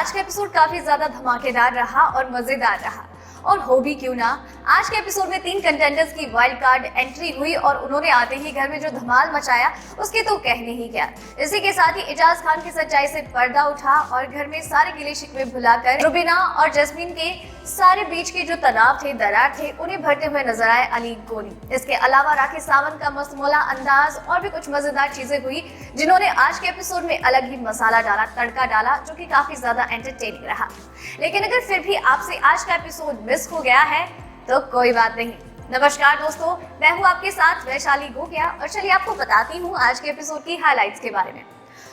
आज का एपिसोड काफी ज्यादा धमाकेदार रहा और मजेदार रहा। और हो भी क्यों ना, आज के एपिसोड में 3 कंटेंडर्स की वाइल्ड कार्ड एंट्री हुई और उन्होंने आते ही घर में जो धमाल मचाया उसके तो कहने ही क्या। इसी के साथ ही एजाज खान की सच्चाई से पर्दा उठा और घर में सारे गिले शिकवे भुलाकर रुबीना और जैस्मीन के सारे बीच के जो तनाव थे, दरार थे, उन्हें भरते हुए नजर आए अली गोनी। इसके अलावा राखी सावंत का मस्तमौला अंदाज और भी कुछ मजेदार चीजें हुई जिन्होंने आज के एपिसोड में अलग ही मसाला डाला, तड़का डाला, जो कि काफी ज्यादा एंटरटेनिंग रहा। लेकिन अगर फिर भी आपसे आज का एपिसोड मिस हो गया है तो कोई बात नहीं। नमस्कार दोस्तों, मैं हूँ आपके साथ वैशाली गोकिया और चलिए आपको बताती हूँ आज के एपिसोड की हाइलाइट्स के बारे में।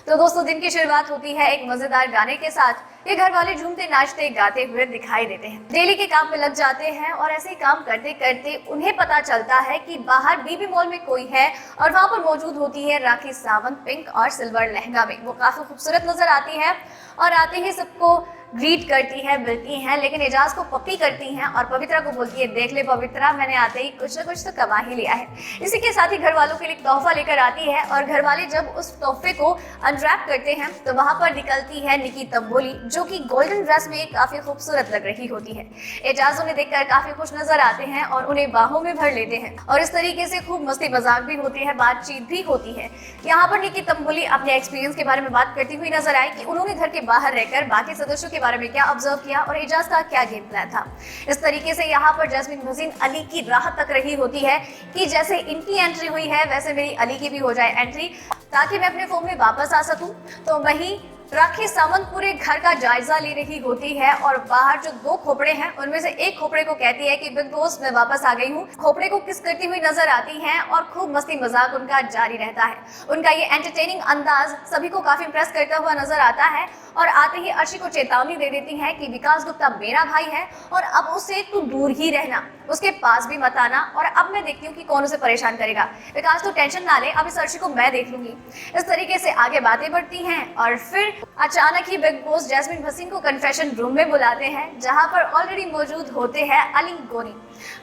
तो दोस्तों, दिन की शुरुआत होती है एक मजेदार गाने के साथ। ये घर वाले झूमते नाचते गाते हुए दिखाई देते हैं, डेली के काम में लग जाते हैं और ऐसे ही काम करते करते उन्हें पता चलता है कि बाहर बीबी मॉल में कोई है और वहां पर मौजूद होती है राखी सावंत पिंक और सिल्वर लहंगा में। वो काफी खूबसूरत नजर आती है और आते ही सबको ग्रीट करती है, मिलती हैं, लेकिन एजाज को पप्पी करती हैं और पवित्रा को बोलती है, देख ले पवित्रा, मैंने आते ही कुछ न कुछ तो कमा ही लिया है। इसी के साथ ही घर वालों के लिए तोहफा लेकर आती है और घर वाले जब उस तोहफे को अनरैप करते हैं तो वहां पर निकलती है निकी तंबोली, जो कि गोल्डन ड्रेस में काफी खूबसूरत लग रही होती है। एजाज उन्हें देखकर काफी खुश नजर आते हैं और उन्हें बाहों में भर लेते हैं और इस तरीके से खूब मस्ती मजाक भी होती है, बातचीत भी होती है। यहाँ पर निकी तंबोली अपने एक्सपीरियंस के बारे में बात करती हुई नजर आई कि उन्होंने घर के बाहर रहकर बाकी सदस्यों के बारे में क्या ऑब्जर्व किया और एजाज का क्या गेम प्लान था। इस तरीके से यहाँ पर जैस्मीन भसीन अली की राह तक रही होती है कि जैसे इनकी एंट्री हुई है वैसे मेरी अली की भी हो जाए एंट्री, ताकि मैं अपने फोन में वापस आ सकूं। तो वहीं राखी सावंत पूरे घर का जायजा ले रही होती है और बाहर जो 2 खोपड़े हैं उनमें से एक खोपड़े को कहती है कि बिग बॉस मैं वापस आ गई हूँ। खोपड़े को किस करती हुई नजर आती हैं और खूब मस्ती मजाक उनका जारी रहता है। उनका ये एंटरटेनिंग अंदाज सभी को काफी इंप्रेस करता हुआ नजर आता है और आते ही अर्शी को चेतावनी दे देती है कि विकास गुप्ता मेरा भाई है और अब उससे तू दूर ही रहना, उसके पास भी मत आना और अब मैं देखती हूँ कि कौन उसे परेशान करेगा। विकास तो टेंशन ना ले, अब इस अर्शी को मैं देख लूंगी। इस तरीके से आगे बातें बढ़ती हैं और फिर अचानक ही बिग बॉस जैस्मीन भसीन को कन्फेशन रूम में बुलाते हैं, जहां पर ऑलरेडी मौजूद होते हैं अली गोनी।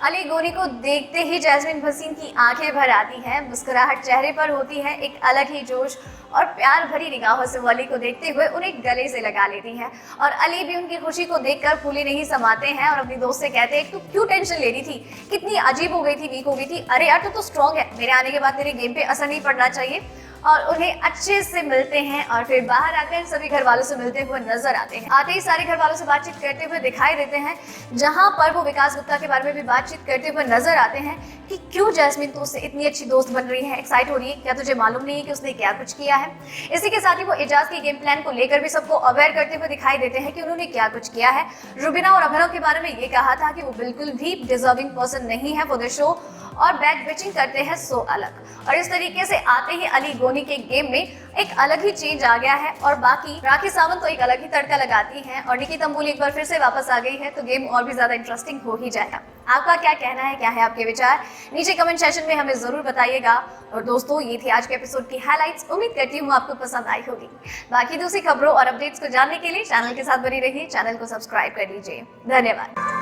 अली गोनी को देखते ही जैस्मीन भसीन की आंखें भर आती हैं, मुस्कुराहट चेहरे पर होती है, एक अलग ही जोश और प्यार भरी निगाहों से वो अली को देखते हुए उन्हें गले से लगा लेती हैं और अली भी उनकी खुशी को देखकर फूले नहीं समाते हैं और अपनी दोस्त से कहते हैं, तू क्यों टेंशन ले रही थी, कितनी अजीब हो गई थी, वीक हो गई थी, अरे यार तू तो स्ट्रॉन्ग है, मेरे आने के बाद तेरे गेम पे असर नहीं पड़ना चाहिए। और उन्हें अच्छे से मिलते हैं और फिर बाहर आकर सभी घर वालों से मिलते हुए नजर आते हैं। आते ही सारे घर वालों से बातचीत करते हुए दिखाई देते हैं, जहां पर वो विकास गुप्ता के बारे में भी बातचीत करते हुए नजर आते हैं कि क्यों जैस्मीन तो उससे इतनी अच्छी दोस्त बन रही है, एक्साइट हो रही है, क्या तुझे मालूम नहीं है कि उसने क्या कुछ किया है। इसी के साथ ही वो एजाज के गेम प्लान को लेकर भी सबको अवेयर करते हुए दिखाई देते हैं कि उन्होंने क्या कुछ किया है। रुबीना और अभिनव के बारे में ये कहा था कि वो बिल्कुल भी डिजर्विंग पर्सन नहीं है फॉर द शो और बैक बिचिंग करते हैं सो अलग। और इस तरीके से आते ही अली गोनी के गेम में एक अलग ही चेंज आ गया है और बाकी राखी सावंत तो एक अलग ही तड़का लगाती हैं और निकी तंबोली एक बार फिर से वापस आ गई है, तो गेम और भी ज्यादा इंटरेस्टिंग हो ही जाएगा। आपका क्या कहना है, क्या है आपके विचार, नीचे कमेंट सेक्शन में हमें जरूर बताइएगा। और दोस्तों, ये थी आज के एपिसोड की हाइलाइट्स, उम्मीद करती हूँ आपको पसंद आई होगी। बाकी दूसरी खबरों और अपडेट्स को जानने के लिए चैनल के साथ बनी रहिए, चैनल को सब्सक्राइब कर लीजिए। धन्यवाद।